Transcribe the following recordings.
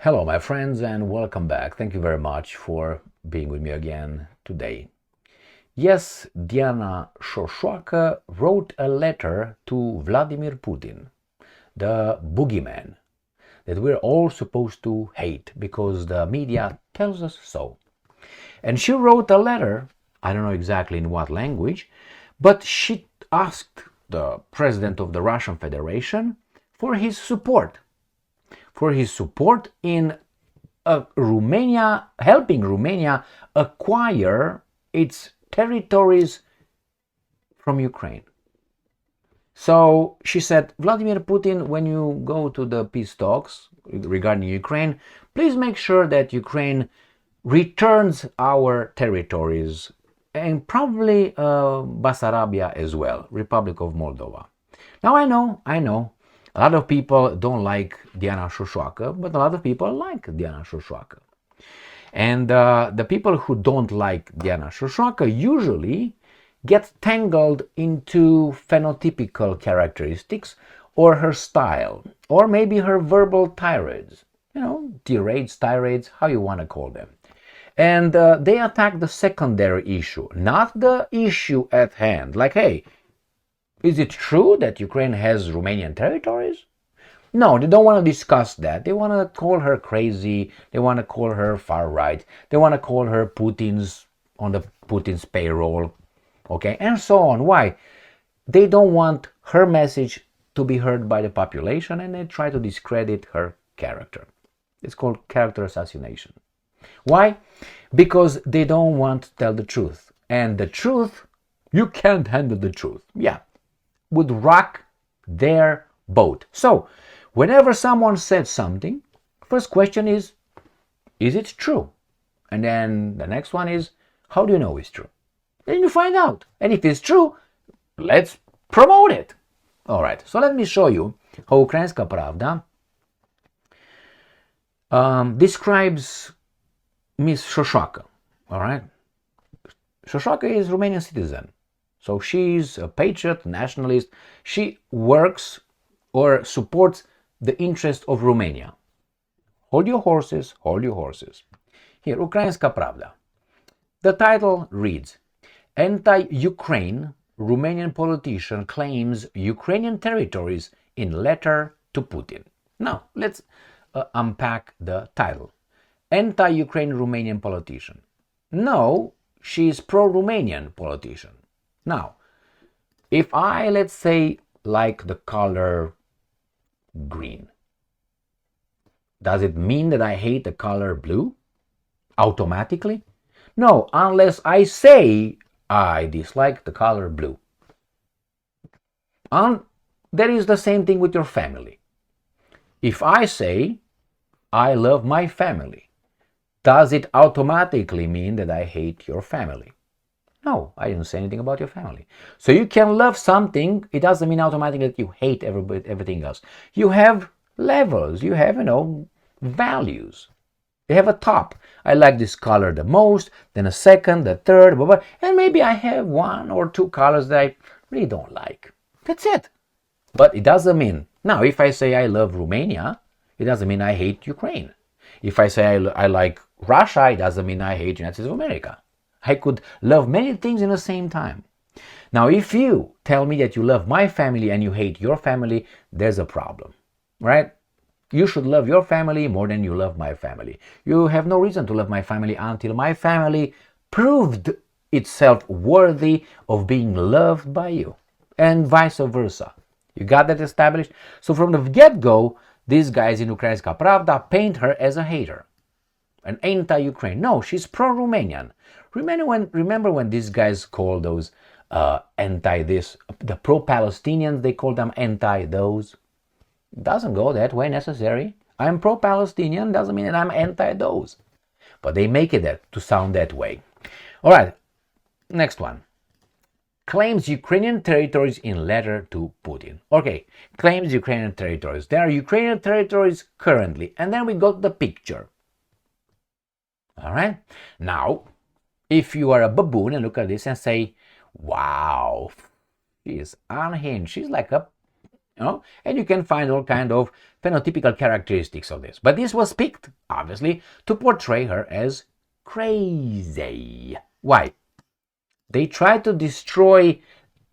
Hello, my friends, and welcome back. Thank you very much for being with me again today. Yes, Diana Sosoaca wrote a letter to Vladimir Putin, the boogeyman that we're all supposed to hate because the media tells us so. And she wrote a letter, I don't know exactly in what language, but she asked the president of the Russian Federation for his support in Romania, helping Romania acquire its territories from Ukraine. So she said, Vladimir Putin, when you go to the peace talks regarding Ukraine, please make sure that Ukraine returns our territories and probably Bessarabia as well, Republic of Moldova. Now I know, a lot of people don't like Diana Sosoaca, but a lot of people like Diana Sosoaca. And the people who don't like Diana Sosoaca usually get tangled into phenotypical characteristics or her style, or maybe her verbal tirades, tirades, how you want to call them. And they attack the secondary issue, not the issue at hand. Like, hey, is it true that Ukraine has Romanian territories? No, they don't want to discuss that. They want to call her crazy. They want to call her far right. They want to call her Putin's payroll, okay, and so on. Why? They don't want her message to be heard by the population, and they try to discredit her character. It's called character assassination. Why? Because they don't want to tell the truth, and the truth, you can't handle the truth. Yeah, would rock their boat. So, whenever someone says something, first question is it true? And then the next one is, how do you know it's true? Then you find out. And if it's true, let's promote it. All right, so let me show you how Ukrainska Pravda describes Miss Sosoaca. All right, Sosoaca is Romanian citizen. So she's a patriot, nationalist. She works or supports the interest of Romania. Hold your horses, hold your horses. Here, Ukrainska Pravda. The title reads, Anti-Ukraine Romanian politician claims Ukrainian territories in letter to Putin. Now, let's unpack the title. Anti-Ukraine Romanian politician. No, she is pro-Romanian politician. Now, if I, let's say, like the color green, does it mean that I hate the color blue automatically? No, unless I say I dislike the color blue. There is the same thing with your family. If I say I love my family, does it automatically mean that I hate your family? No, I didn't say anything about your family. So you can love something, it doesn't mean automatically that you hate everything else. You have levels, you have, values. You have a top. I like this color the most, then a second, the third, blah, blah, and maybe I have one or two colors that I really don't like. That's it. But it doesn't mean, now if I say I love Romania, it doesn't mean I hate Ukraine. If I say I like Russia, it doesn't mean I hate United States of America. I could love many things in the same time. Now, if you tell me that you love my family and you hate your family, there's a problem, right? You should love your family more than you love my family. You have no reason to love my family until my family proved itself worthy of being loved by you, and vice versa. You got that established? So from the get-go, these guys in Ukrainska Pravda paint her as a hater, an anti-Ukraine. No, she's pro-Romanian. Remember when these guys call those anti-this, the pro-Palestinians, they call them anti-those? Doesn't go that way necessary. I'm pro-Palestinian, doesn't mean that I'm anti-those. But they make it to sound that way. All right, next one. Claims Ukrainian territories in letter to Putin. Okay, claims Ukrainian territories. There are Ukrainian territories currently, and then we got the picture. All right, now, if you are a baboon and look at this and say, wow, she is unhinged, she's like a And you can find all kind of phenotypical characteristics of this. But this was picked, obviously, to portray her as crazy. Why? They try to destroy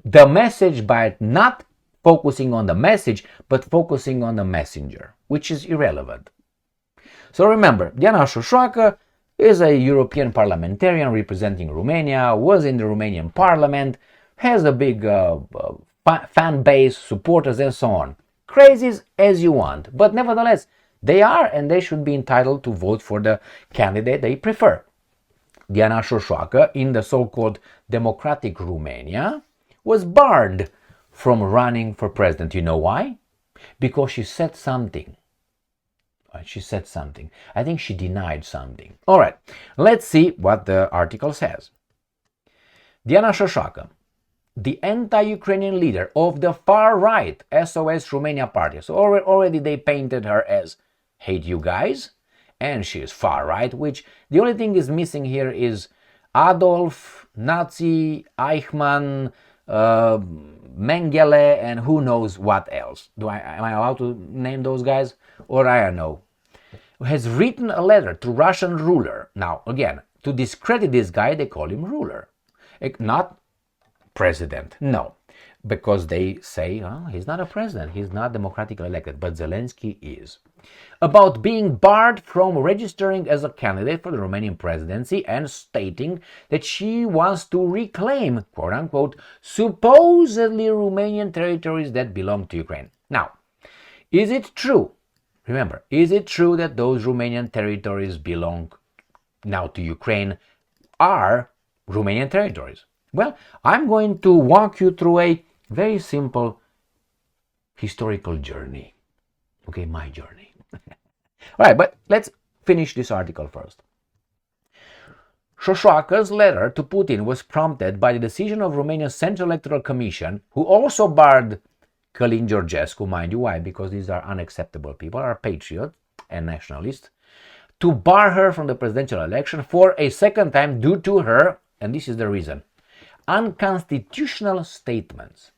the message by not focusing on the message, but focusing on the messenger, which is irrelevant. So remember, Diana Sosoaca is a European parliamentarian representing Romania, was in the Romanian parliament, has a big fan base, supporters, and so on. Crazies as you want, but nevertheless, they are and they should be entitled to vote for the candidate they prefer. Diana Sosoaca, in the so-called democratic Romania, was barred from running for president. You know why? Because she said something. She said something. I think she denied something. All right, let's see what the article says. Diana Sosoaca, the anti-Ukrainian leader of the far-right SOS Romania party. So already they painted her as hate you guys, and she is far-right, which the only thing is missing here is Adolf, Nazi, Eichmann, Mengele, and who knows what else. Am I allowed to name those guys? Or I don't know. Has written a letter to Russian ruler. Now, again, to discredit this guy, they call him ruler. Not president, no. Because they say, oh, he's not a president, he's not democratically elected, but Zelensky is. About being barred from registering as a candidate for the Romanian presidency and stating that she wants to reclaim, quote-unquote, supposedly Romanian territories that belong to Ukraine. Now, is it true? Remember, is it true that those Romanian territories belong now to Ukraine are Romanian territories? Well, I'm going to walk you through a very simple historical journey. Okay, my journey. All right, but let's finish this article first. Sosoaca's letter to Putin was prompted by the decision of Romania's Central Electoral Commission, who also barred Călin Georgescu, mind you. Why? Because these are unacceptable people, are patriots and nationalists, to bar her from the presidential election for a second time due to her, and this is the reason, unconstitutional statements.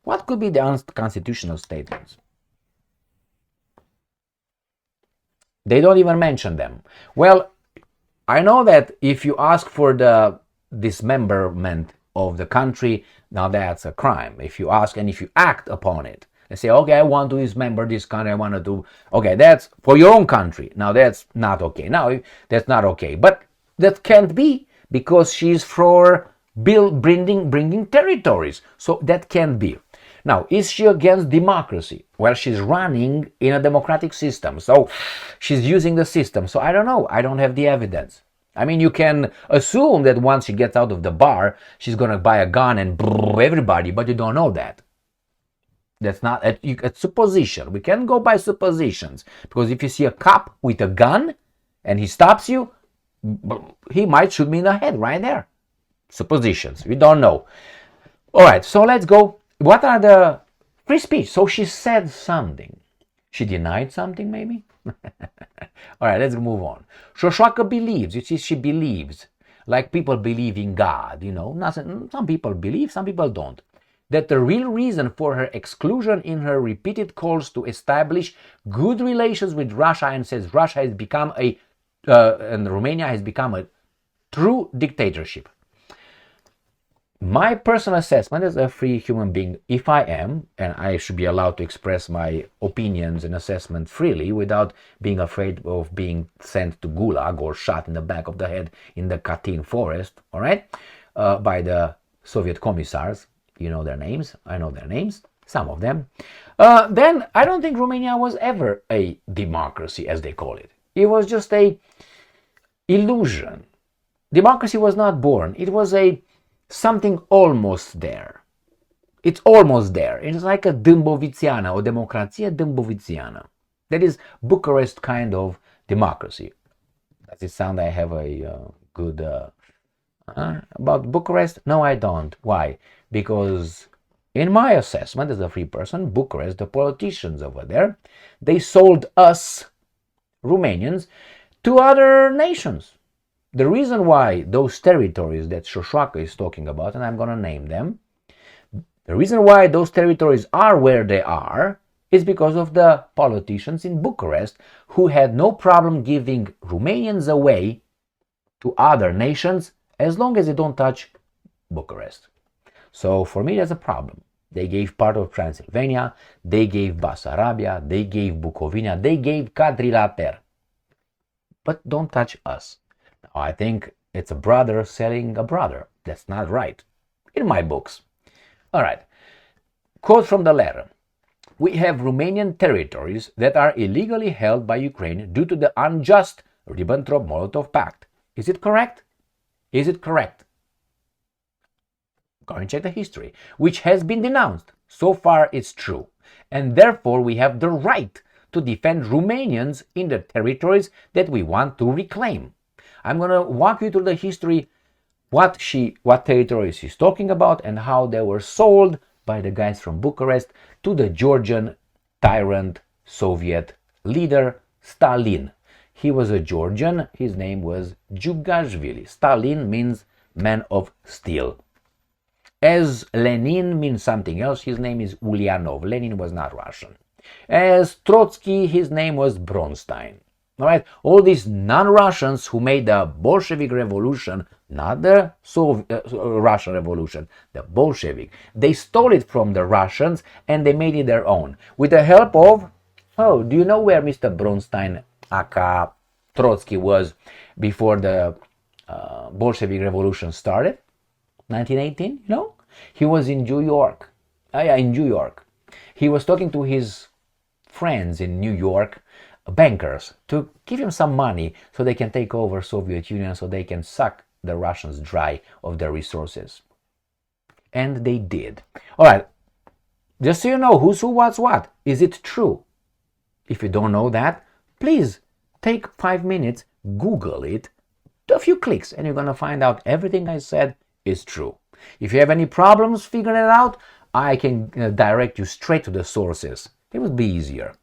What could be the unconstitutional statements? They don't even mention them. Well, I know that if you ask for the dismemberment of the country, now that's a crime. If you ask and if you act upon it, they say, okay, I want to dismember this country, I want to do, okay, that's for your own country. Now that's not okay. Now that's not okay. But that can't be because she's for bringing territories. So that can't be. Now, is she against democracy? Well, she's running in a democratic system, so she's using the system. So I don't know. I don't have the evidence. I mean, you can assume that once she gets out of the bar, she's going to buy a gun and brrr everybody, but you don't know that. That's not a supposition. We can't go by suppositions, because if you see a cop with a gun and he stops you, he might shoot me in the head right there. Suppositions. We don't know. All right, so let's go. What are the free speech? So she said something. She denied something, maybe? All right, let's move on. Sosoaca believes, you see, she believes, like people believe in God, you know. Some people believe, some people don't. That the real reason for her exclusion in her repeated calls to establish good relations with Russia, and says Russia has become and Romania has become a true dictatorship. My personal assessment as a free human being, if I am, and I should be allowed to express my opinions and assessment freely without being afraid of being sent to Gulag or shot in the back of the head in the Katyn forest, all right, by the Soviet commissars, you know their names, I know their names, some of them, then I don't think Romania was ever a democracy, as they call it. It was just a illusion. Democracy was not born. It was something almost there. It's almost there. It's like a dâmbovițiană, o democrație dâmbovițiană. That is Bucharest kind of democracy. Does it sound I have a good... about Bucharest? No, I don't. Why? Because in my assessment as a free person, Bucharest, the politicians over there, they sold us, Romanians, to other nations. The reason why those territories that Sosoaca is talking about, and I'm going to name them, The reason why those territories are where they are is because of the politicians in Bucharest who had no problem giving Romanians away to other nations as long as they don't touch Bucharest. So for me, that's a problem. They gave part of Transylvania, they gave Basarabia, they gave Bucovina, they gave Quadrilater. But don't touch us. Now, I think it's a brother selling a brother. That's not right, in my books. All right, quote from the letter. We have Romanian territories that are illegally held by Ukraine due to the unjust Ribbentrop-Molotov Pact. Is it correct? Is it correct? Go and check the history, which has been denounced. So far, it's true. And therefore, we have the right to defend Romanians in the territories that we want to reclaim. I'm going to walk you through the history, what territories she's talking about, and how they were sold by the guys from Bucharest to the Georgian tyrant Soviet leader Stalin. He was a Georgian. His name was Djugashvili. Stalin means man of steel. As Lenin means something else, his name is Ulyanov. Lenin was not Russian. As Trotsky, his name was Bronstein. All right, all these non-Russians who made the Bolshevik Revolution, not the Russian Revolution, the Bolshevik, they stole it from the Russians and they made it their own with the help of, oh, do you know where Mr. Bronstein, aka Trotsky, was before the Bolshevik Revolution started? 1918, you know? He was in New York. In New York. He was talking to his friends in New York, bankers, to give him some money so they can take over Soviet Union, so they can suck the Russians dry of their resources. And they did. All right, just so you know who's who, what's what. Is it true? If you don't know that, please take 5 minutes, Google it, do a few clicks, and you're going to find out everything I said is true. If you have any problems figuring it out, I can direct you straight to the sources. It would be easier.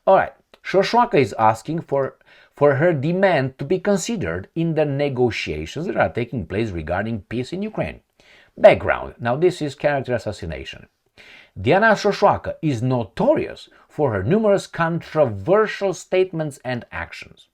All right, Sosoaca is asking for her demand to be considered in the negotiations that are taking place regarding peace in Ukraine. Background. Now this is character assassination. Diana Sosoaca is notorious for her numerous controversial statements and actions.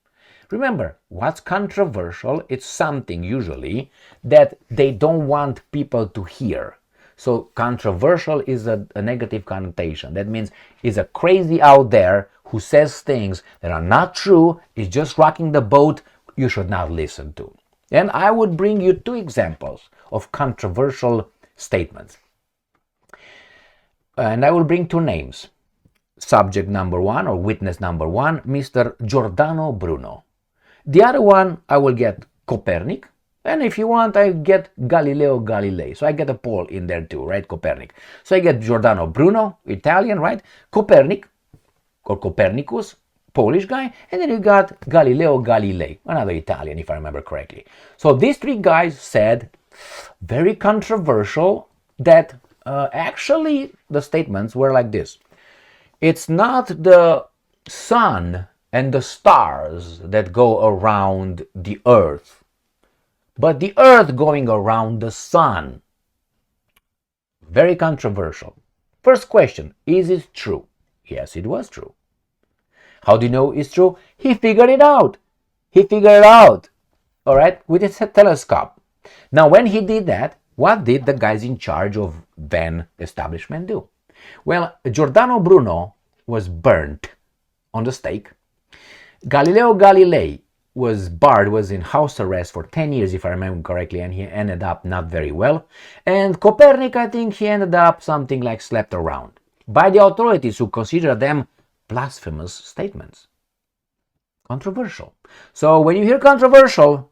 Remember, what's controversial? It's something usually that they don't want people to hear. So controversial is a negative connotation. That means it's a crazy out there who says things that are not true, is just rocking the boat, you should not listen to. And I would bring you 2 examples of controversial statements. And I will bring 2 names. Subject number 1 or witness number 1, Mr. Giordano Bruno. The other one, I will get Copernic. And if you want, I get Galileo Galilei. So I get a Paul in there too, right? Copernic. So I get Giordano Bruno, Italian, right? Copernic, or Copernicus, Polish guy. And then you got Galileo Galilei, another Italian, if I remember correctly. So these 3 guys said, very controversial, that actually the statements were like this. It's not the sun and the stars that go around the earth, but the earth going around the sun. Very controversial. First question, is it true? Yes, it was true. How do you know it's true? He figured it out. He figured it out, all right, with a telescope. Now, when he did that, what did the guys in charge of then establishment do? Well, Giordano Bruno was burnt on the stake. Galileo Galilei was in house arrest for 10 years, if I remember correctly, and he ended up not very well. And Copernic, I think he ended up something like slept around by the authorities who consider them blasphemous statements. Controversial. So when you hear controversial,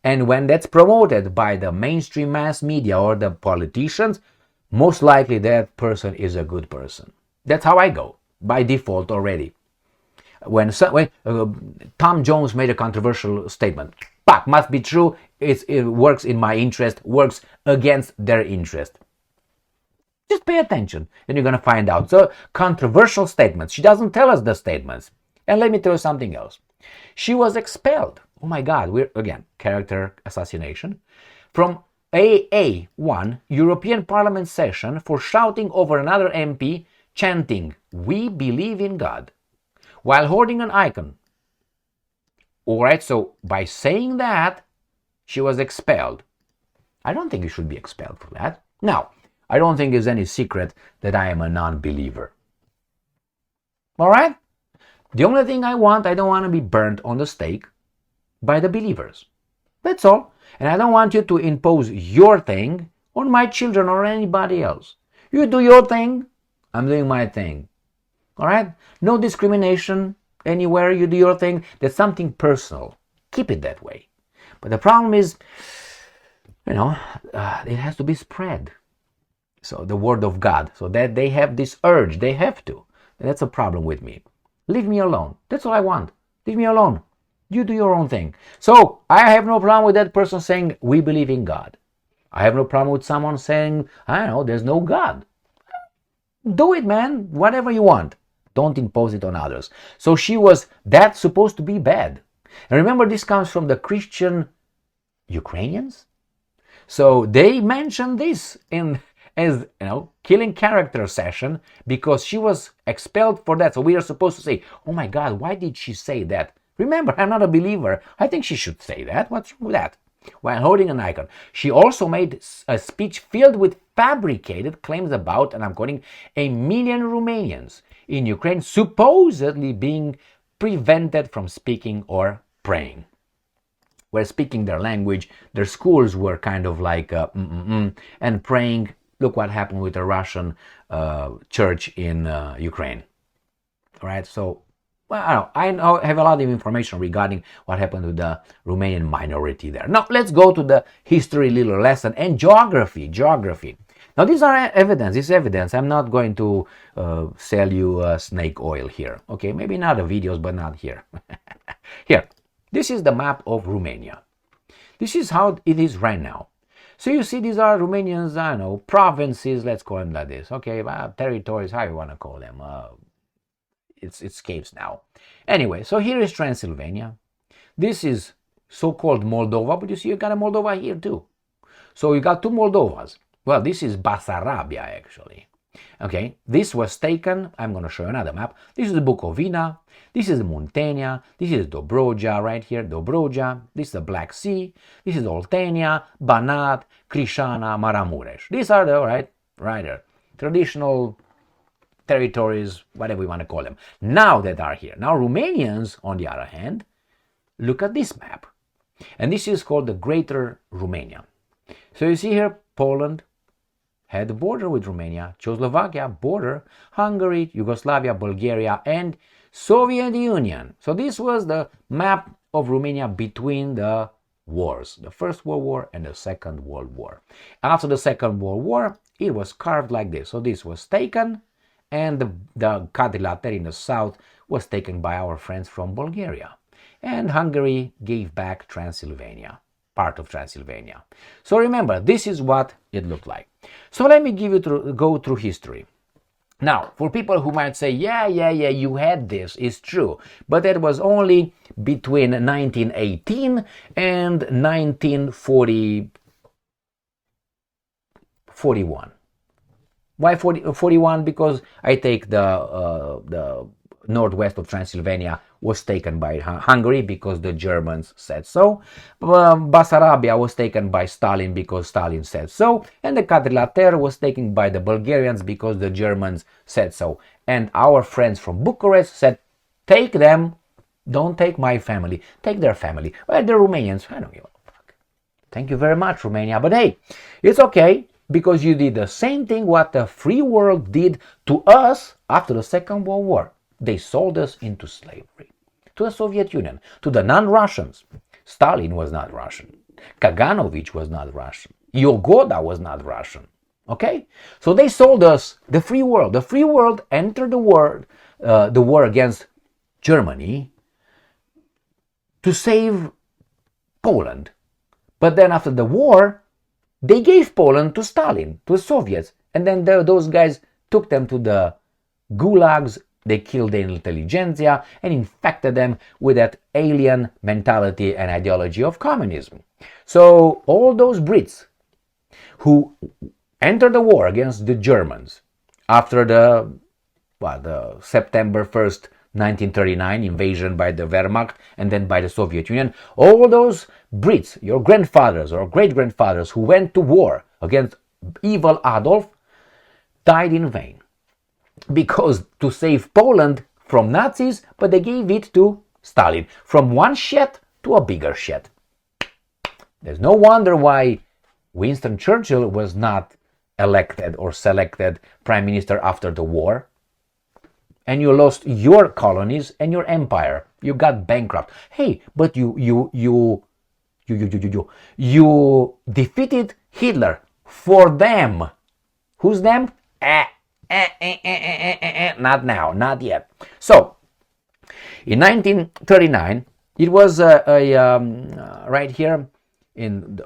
and when that's promoted by the mainstream mass media or the politicians, most likely that person is a good person. That's how I go, by default already. When Tom Jones made a controversial statement, must be true, it works in my interest, works against their interest. Just pay attention, and you're going to find out. So, controversial statements. She doesn't tell us the statements. And let me tell you something else. She was expelled. Oh my God, we're, again, character assassination. From AA1 European Parliament session for shouting over another MP chanting, "We believe in God," while holding an icon. Alright, so by saying that, she was expelled. I don't think you should be expelled for that. Now, I don't think it's any secret that I am a non-believer. Alright? The only thing I don't want to be burnt on the stake by the believers. That's all. And I don't want you to impose your thing on my children or anybody else. You do your thing, I'm doing my thing. Alright? No discrimination anywhere. You do your thing. That's something personal. Keep it that way. But the problem is, it has to be spread. So the word of God. So that they have this urge. They have to. And that's a problem with me. Leave me alone. That's all I want. Leave me alone. You do your own thing. So I have no problem with that person saying, "We believe in God." I have no problem with someone saying, "I don't know, there's no God." Do it, man. Whatever you want. Don't impose it on others. So that's supposed to be bad. And remember, this comes from the Christian Ukrainians. So they mentioned this as killing character session because she was expelled for that. So we are supposed to say, "Oh my God, why did she say that?" Remember, I'm not a believer. I think she should say that. What's wrong with that? While holding an icon. She also made a speech filled with fabricated claims about, and I'm quoting, 1 million Romanians in Ukraine supposedly being prevented from speaking or praying. Were speaking their language, their schools were kind of like and praying. Look what happened with the Russian church in Ukraine. All right, so I have a lot of information regarding what happened to the Romanian minority there. Now let's go to the history little lesson and geography. Now these are evidence. This is evidence. I'm not going to sell you snake oil here. Okay, maybe in other videos, but not here. Here, this is the map of Romania. This is how it is right now. So you see, these are Romanians, provinces. Let's call them like this. Okay, territories, how you want to call them. It escapes now. Anyway, so here is Transylvania. This is so-called Moldova, but you see you got a Moldova here too. So you got two Moldovas. Well, this is Basarabia actually. Okay, this was taken, I'm going to show you another map. This is Bukovina, this is Muntenia, this is Dobroja right here, Dobroja, this is the Black Sea, this is Oltenia, Banat, Crișana, Maramureș. These are the, right there, traditional territories, whatever we want to call them, now that are here. Now Romanians, on the other hand, look at this map. And this is called the Greater Romania. So you see here, Poland had a border with Romania, Czechoslovakia, border, Hungary, Yugoslavia, Bulgaria, and Soviet Union. So this was the map of Romania between the wars, the First World War and the Second World War. After the Second World War, it was carved like this. So this was taken, and the quadrilateral in the south was taken by our friends from Bulgaria. And Hungary gave back Transylvania, part of Transylvania. So remember, this is what it looked like. So let me go through history. Now, for people who might say, yeah, you had this, it's true, but that was only between 1918 and 1941. Why 41? Because I take the northwest of Transylvania was taken by Hungary because the Germans said so. Basarabia was taken by Stalin because Stalin said so. And the quadrilateral was taken by the Bulgarians because the Germans said so. And our friends from Bucharest said, take them, don't take my family, take their family. Well, the Romanians, I don't give a fuck. Thank you very much, Romania. But hey, it's okay, because you did the same thing what the free world did to us after the Second World War. They sold us into slavery to the Soviet Union, to the non-Russians. Stalin was not Russian. Kaganovich was not Russian. Yogoda was not Russian. Okay? So they sold us the free world. The free world entered the war against Germany to save Poland. But then after the war, they gave Poland to Stalin, to the Soviets. And then those guys took them to the gulags. They killed the intelligentsia and infected them with that alien mentality and ideology of communism. So all those Brits who entered the war against the Germans after the September 1st, 1939 invasion by the Wehrmacht and then by the Soviet Union. All those Brits, your grandfathers or great-grandfathers who went to war against evil Adolf, died in vain. Because to save Poland from Nazis, but they gave it to Stalin. From one shed to a bigger shed. There's no wonder why Winston Churchill was not elected or selected prime minister after the war. And you lost your colonies and your empire. You got bankrupt. Hey, but you defeated Hitler for them. Who's them? Not now, not yet. So, in 1939, it was right here in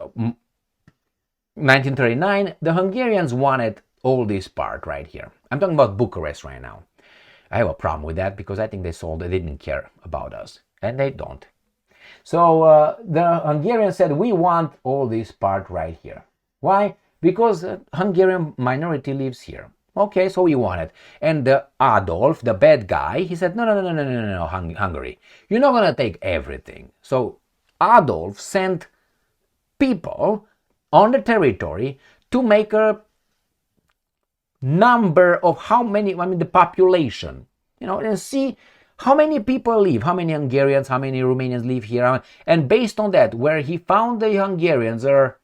1939, the Hungarians wanted all this part right here. I'm talking about Bucharest right now. I have a problem with that because I think they didn't care about us, and they don't. So the Hungarians said, we want all this part right here. Why? Because Hungarian minority lives here. Okay, so we want it. And Adolf, the bad guy, he said, no, Hungary. You're not going to take everything. So Adolf sent people on the territory to make a number of how many, the population, and see how many people live, how many Hungarians, how many Romanians live here. And based on that, where he found the Hungarians are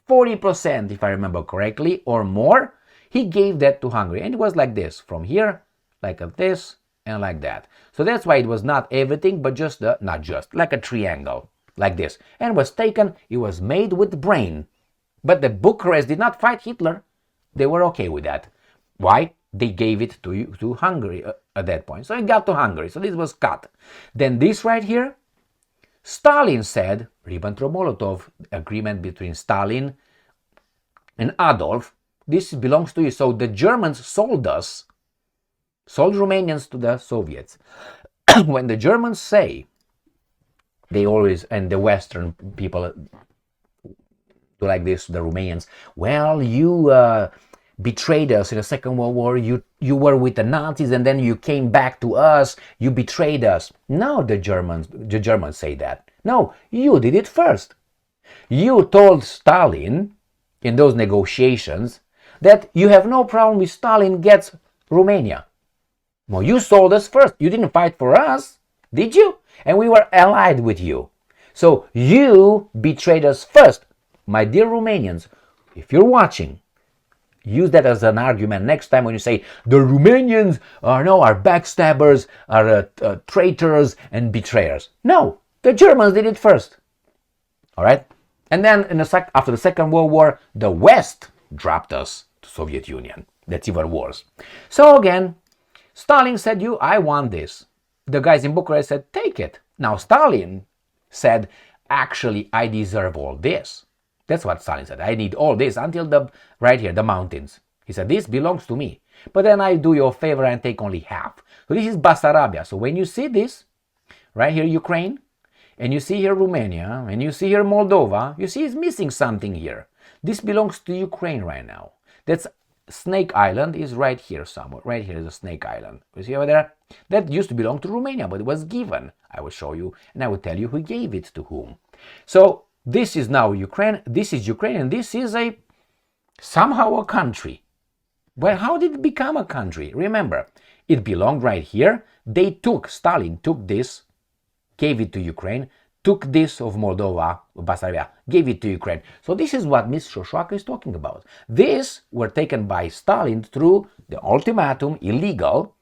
40%, if I remember correctly, or more, he gave that to Hungary. And it was like this, from here, like this, and like that. So that's why it was not everything, but like a triangle, like this. And it was taken, it was made with brain. But the Bucharest did not fight Hitler. They were okay with that. Why? They gave it to Hungary at that point. So it got to Hungary. So this was cut. Then this right here, Stalin said, Ribbentrop-Molotov agreement between Stalin and Adolf, this belongs to you. So the Germans sold Romanians to the Soviets. When the Germans say, they always, and the Western people do like this to the Romanians, well, you betrayed us in the Second World War, you were with the Nazis and then you came back to us, you betrayed us. No, the Germans say that. No, you did it first. You told Stalin in those negotiations that you have no problem if Stalin gets Romania. Well, you sold us first. You didn't fight for us, did you? And we were allied with you. So you betrayed us first. My dear Romanians, if you're watching, use that as an argument next time when you say the Romanians are backstabbers, are traitors and betrayers. No, the Germans did it first. All right? And then after the Second World War, the West dropped us to Soviet Union. That's even worse. So again, Stalin said, I want this. The guys in Bucharest said, take it. Now Stalin said, actually, I deserve all this. That's what Stalin said. I need all this until right here, the mountains. He said, this belongs to me. But then I do you a favor and take only half. So this is Bessarabia. So when you see this, right here, Ukraine, and you see here Romania, and you see here Moldova, you see it's missing something here. This belongs to Ukraine right now. That's Snake Island is right here somewhere. Right here is a Snake Island. You see over there? That used to belong to Romania, but it was given. I will show you, and I will tell you who gave it to whom. So this is now Ukraine, this is Ukraine, and this is somehow a country. Well, how did it become a country? Remember, it belonged right here. Stalin took this, gave it to Ukraine, took this of Moldova, Bessarabia, gave it to Ukraine. So this is what Ms. Sosoaca is talking about. These were taken by Stalin through the ultimatum, illegal,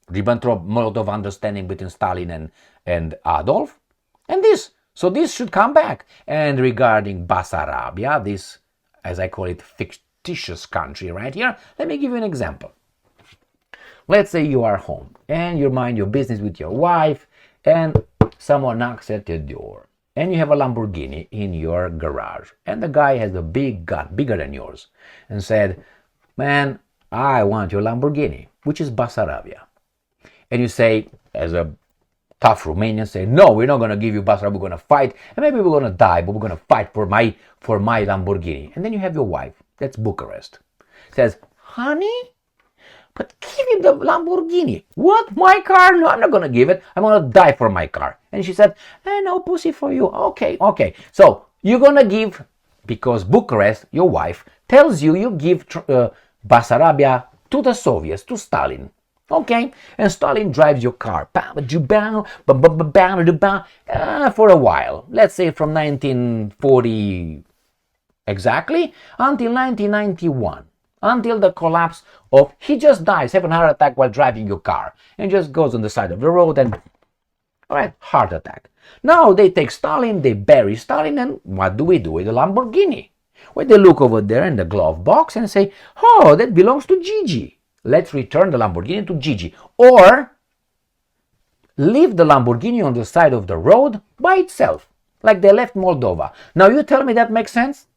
Ribbentrop-Molotov understanding between Stalin and Adolf, and this. So this should come back. And regarding Bessarabia, this, as I call it, fictitious country right here, let me give you an example. Let's say you are home and you mind your business with your wife and someone knocks at your door and you have a Lamborghini in your garage and the guy has a big gun, bigger than yours, and said, man, I want your Lamborghini, which is Bessarabia. And you say, as a tough Romanians say, no, we're not going to give you Basarab, we're going to fight, and maybe we're going to die, but we're going to fight for my Lamborghini. And then you have your wife, that's Bucharest, says, honey, but give him the Lamborghini. What? My car? No, I'm not going to give it. I'm going to die for my car. And she said, no pussy for you. Okay. So you're going to give, because Bucharest, your wife, tells you give Basarabia to the Soviets, to Stalin. Okay? And Stalin drives your car for a while. Let's say from 1940 exactly until 1991. Until the collapse of, he just dies, have a heart attack while driving your car, and just goes on the side of the road and, all right, heart attack. Now they take Stalin, they bury Stalin, and what do we do with the Lamborghini? Well, they look over there in the glove box and say, oh, that belongs to Gigi. Let's return the Lamborghini to Gigi. Or leave the Lamborghini on the side of the road by itself, like they left Moldova. Now you tell me that makes sense?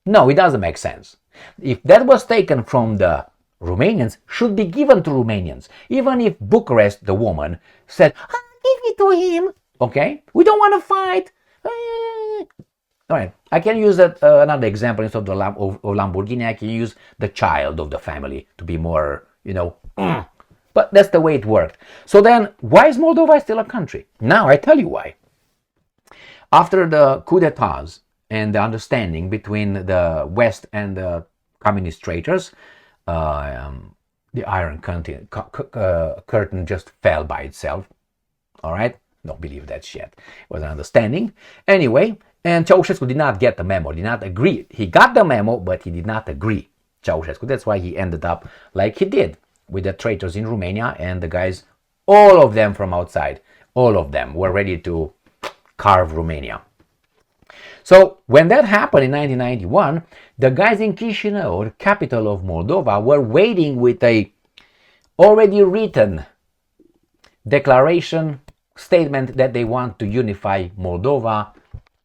No, it doesn't make sense. If that was taken from the Romanians, should be given to Romanians. Even if Bucharest, the woman, said, give it to him. Okay, we don't want to fight. All right, I can use another example instead of the of Lamborghini. I can use the child of the family to be more, But that's the way it worked. So then, why is Moldova still a country? Now I tell you why. After the coup d'etats and the understanding between the West and the communist traitors, the Iron Curtain just fell by itself. All right? Don't believe that shit. It was an understanding. Anyway, and Ceausescu did not get the memo, did not agree. He got the memo, but he did not agree. Ceausescu. That's why he ended up like he did with the traitors in Romania and the guys, all of them from outside. All of them were ready to carve Romania. So when that happened in 1991, the guys in Chisinau, capital of Moldova, were waiting with a already written declaration statement that they want to unify Moldova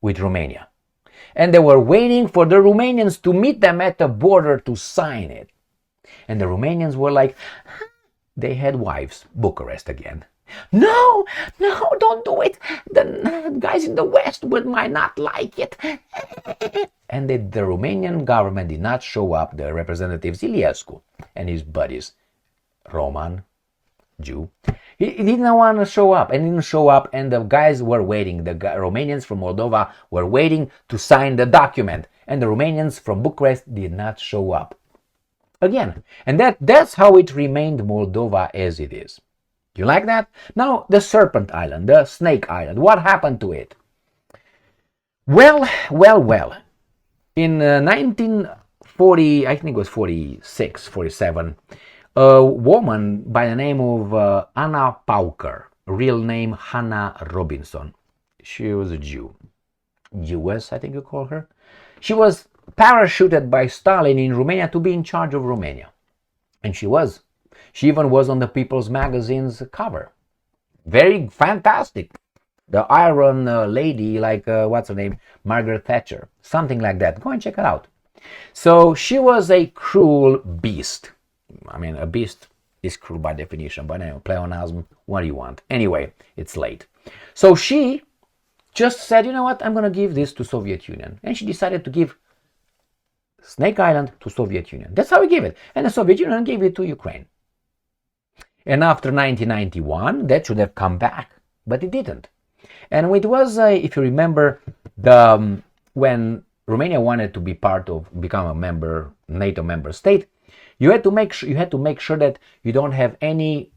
with Romania. And they were waiting for the Romanians to meet them at the border to sign it. And the Romanians were like, they had wives, Bucharest again. No, don't do it. The guys in the West might not like it. And the Romanian government did not show up, the representative Iliescu and his buddies, Roman, Jew. He didn't want to show up, and didn't show up, and the guys were waiting. The Romanians from Moldova were waiting to sign the document, and the Romanians from Bucharest did not show up. Again, and that's how it remained Moldova as it is. Do you like that? Now, the Serpent Island, the Snake Island, what happened to it? Well. In 1940, I think it was 46, 47, a woman by the name of Anna Pauker, real name Hannah Robinson. She was a Jew. Jewess, I think you call her. She was parachuted by Stalin in Romania to be in charge of Romania. And she was. She even was on the People's Magazine's cover. Very fantastic. The Iron Lady, like, what's her name? Margaret Thatcher. Something like that. Go and check it out. So she was a cruel beast. I mean, a beast is cruel by definition, but anyway, pleonasm, what do you want? Anyway, it's late. So she just said, you know what, I'm going to give this to Soviet Union. And she decided to give Snake Island to Soviet Union. That's how we gave it. And the Soviet Union gave it to Ukraine. And after 1991, that should have come back, but it didn't. And it was, if you remember, when Romania wanted to be become a member, NATO member state, you had to make sure that you don't have any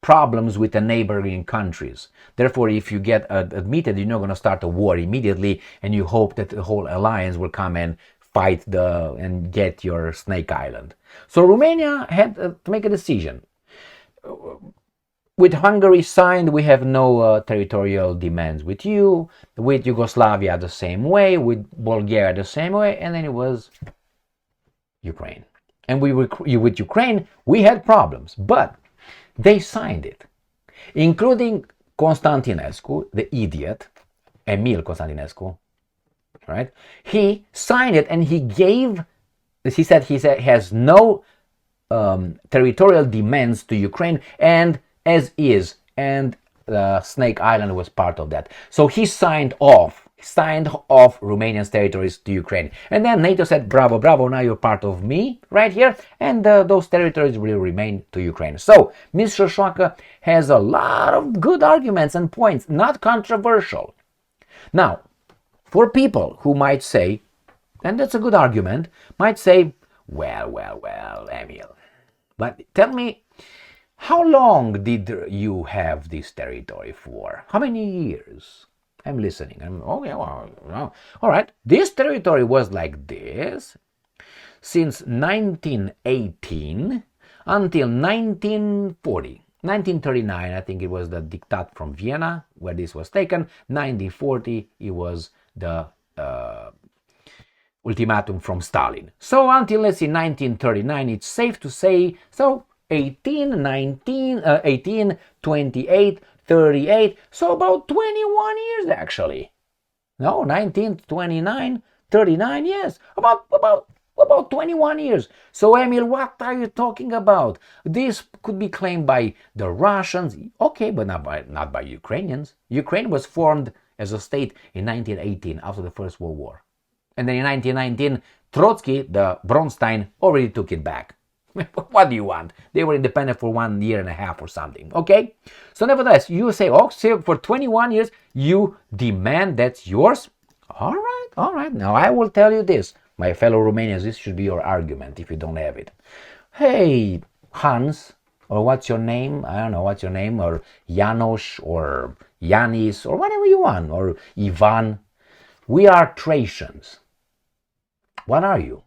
problems with the neighboring countries. Therefore, if you get admitted, you're not going to start a war immediately, and you hope that the whole alliance will come and fight and get your Snake Island. So Romania had to make a decision. With Hungary signed, we have no territorial demands with you. With Yugoslavia the same way. With Bulgaria the same way. And then it was Ukraine. And with Ukraine, we had problems. But they signed it. Including Constantinescu, the idiot, Emil Constantinescu. Right? He signed it and he said he has no territorial demands to Ukraine and as is, and Snake Island was part of that. So he signed off Romania's territories to Ukraine. And then NATO said, bravo, bravo, now you're part of me right here, and those territories will remain to Ukraine. So Ms. Sosoaca has a lot of good arguments and points, not controversial. Now, for people who might say, and that's a good argument, might say, well, Emil, but tell me, how long did you have this territory for? How many years? I'm listening. Okay, well, all right. This territory was like this since 1918 until 1940. 1939, I think it was the Diktat from Vienna where this was taken. 1940, it was the ultimatum from Stalin. So until, let's see, 1939, it's safe to say, so 18, 19, 18, 28, 38, so about 21 years actually. No, 19, 29, 39 years, about 21 years. So Emil, what are you talking about? This could be claimed by the Russians, okay, but not by Ukrainians. Ukraine was formed as a state in 1918 after the First World War. And then in 1919, Trotsky, the Bronstein, already took it back. What do you want? They were independent for 1 year and a half or something, okay? So nevertheless, you say, oh, so for 21 years, you demand that's yours? All right. Now I will tell you this, my fellow Romanians, this should be your argument if you don't have it. Hey, Hans, or what's your name? I don't know what's your name, or Janos, or Yanis, or whatever you want, or Ivan. We are Thracians. What are you?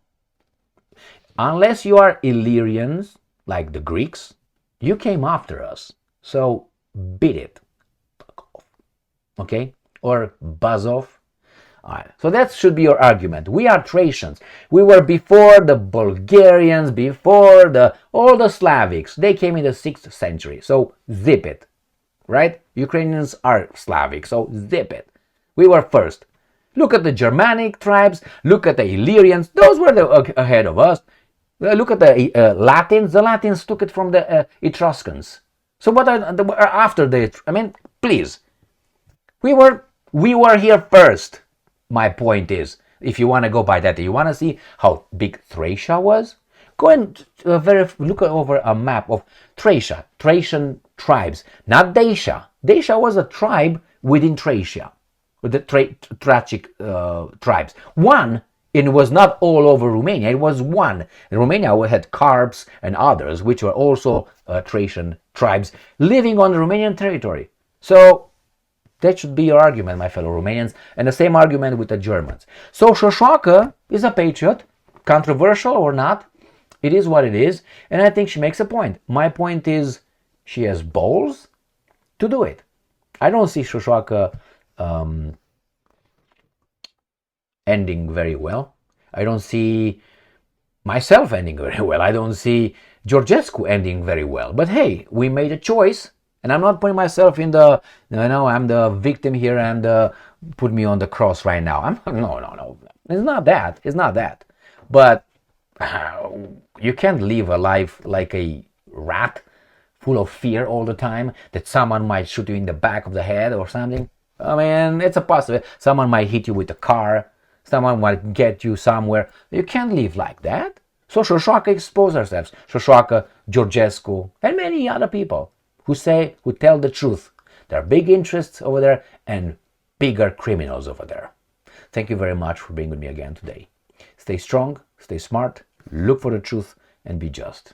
Unless you are Illyrians, like the Greeks, you came after us. So beat it. Fuck off. Okay? Or buzz off. All right. So that should be your argument. We are Thracians. We were before the Bulgarians, before all the Slavics. They came in the 6th century. So zip it. Right? Ukrainians are Slavic. So zip it. We were first. Look at the Germanic tribes. Look at the Illyrians. Those were ahead of us. Look at the Latins. The Latins took it from the Etruscans. So what are after the? I mean, please. We were here first. My point is, if you want to go by that, you want to see how big Thracia was. Go and look over a map of Thracia, Thracian tribes, not Dacia. Dacia was a tribe within Thracia, with the Thracic tribes. One. It was not all over Romania, it was one. Romania had Carps and others, which were also Thracian tribes living on the Romanian territory. So that should be your argument, my fellow Romanians, and the same argument with the Germans. So Sosoaca is a patriot, controversial or not, it is what it is, and I think she makes a point. My point is, she has balls to do it. I don't see Sosoaca ending very well. I don't see myself ending very well. I don't see Georgescu ending very well. But hey, we made a choice, and I'm not putting myself in the, I'm the victim here and put me on the cross right now. No. It's not that. But you can't live a life like a rat, full of fear all the time that someone might shoot you in the back of the head or something. I mean, it's a possibility. Someone might hit you with a car. Someone might get you somewhere. You can't live like that. So Sosoaca exposed ourselves. Sosoaca, Georgescu, and many other people who tell the truth. There are big interests over there and bigger criminals over there. Thank you very much for being with me again today. Stay strong, stay smart, look for the truth, and be just.